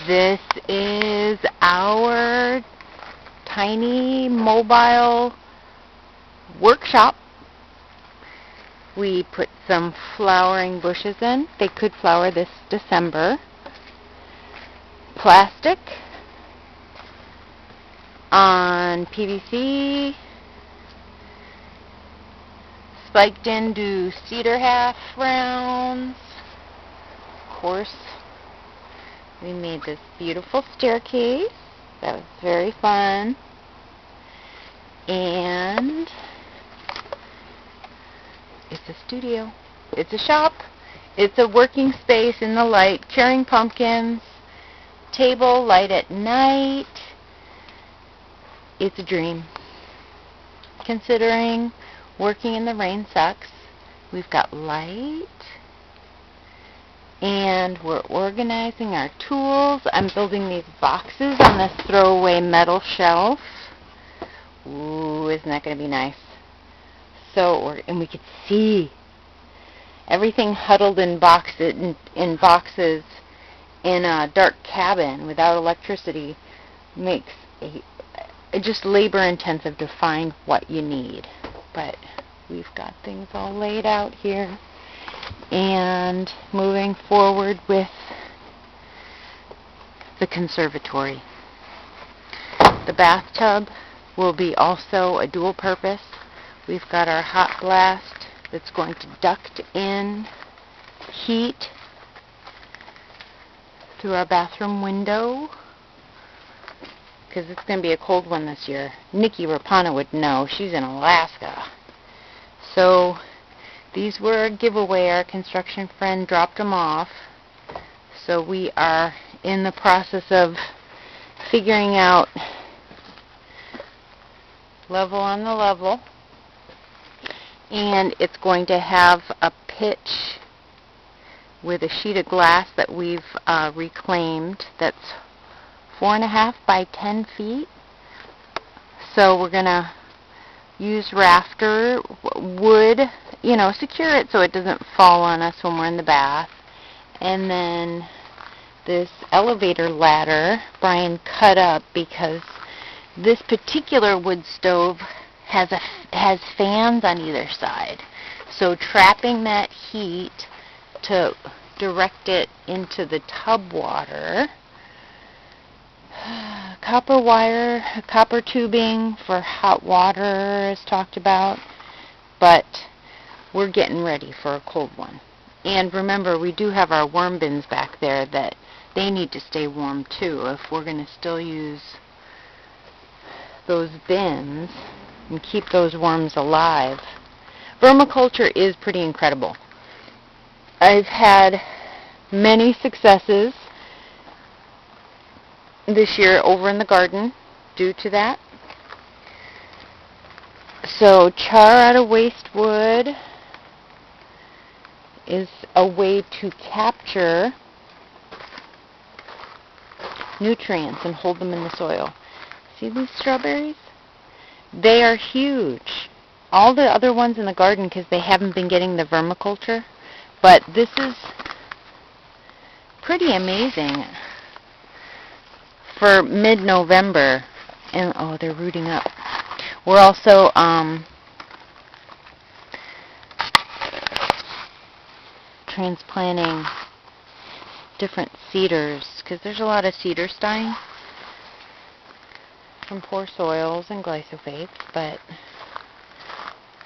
This is our tiny mobile workshop. We put some flowering bushes in. They could flower this December. Plastic on PVC, spiked into cedar half rounds. Of course, we made this beautiful staircase. That was very fun. And it's a studio. It's a shop. It's a working space in the light, curing pumpkins, table, light at night. It's a dream. Considering working in the rain sucks, we've got light. And we're organizing our tools. I'm building these boxes on this throwaway metal shelf. Ooh, isn't that going to be nice? And we could see everything huddled in boxes in a dark cabin without electricity makes just labor intensive to find what you need. But we've got things all laid out here. And moving forward with the conservatory. The bathtub will be also a dual purpose. We've got our hot blast that's going to duct in heat through our bathroom window, because it's going to be a cold one this year. Nikki Raapana would know. She's in Alaska. So these were a giveaway. Our construction friend dropped them off. So we are in the process of figuring out level on the level. And it's going to have a pitch with a sheet of glass that we've reclaimed that's 4.5 by 10 feet. So we're going to use rafter wood, secure it so it doesn't fall on us when we're in the bath. And then this elevator ladder Brian cut up because this particular wood stove has fans on either side. So trapping that heat to direct it into the tub water. Copper wire, copper tubing for hot water as talked about. But we're getting ready for a cold one. And remember, we do have our worm bins back there that they need to stay warm too if we're going to still use those bins and keep those worms alive. Vermiculture is pretty incredible. I've had many successes this year over in the garden due to that. So char out of waste wood is a way to capture nutrients and hold them in the soil. See these strawberries? They are huge. All the other ones in the garden, because they haven't been getting the vermiculture, but this is pretty amazing for mid-November. And oh, they're rooting up. We're also transplanting different cedars, because there's a lot of cedars dying from poor soils and glyphosate, but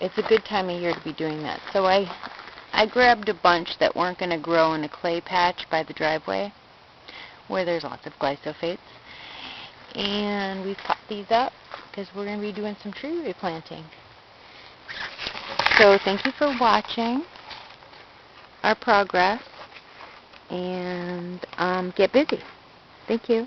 it's a good time of year to be doing that. So I grabbed a bunch that weren't going to grow in a clay patch by the driveway where there's lots of glyphosates, and we popped these up because we're going to be doing some tree replanting. So thank you for watching our progress, and get busy. Thank you.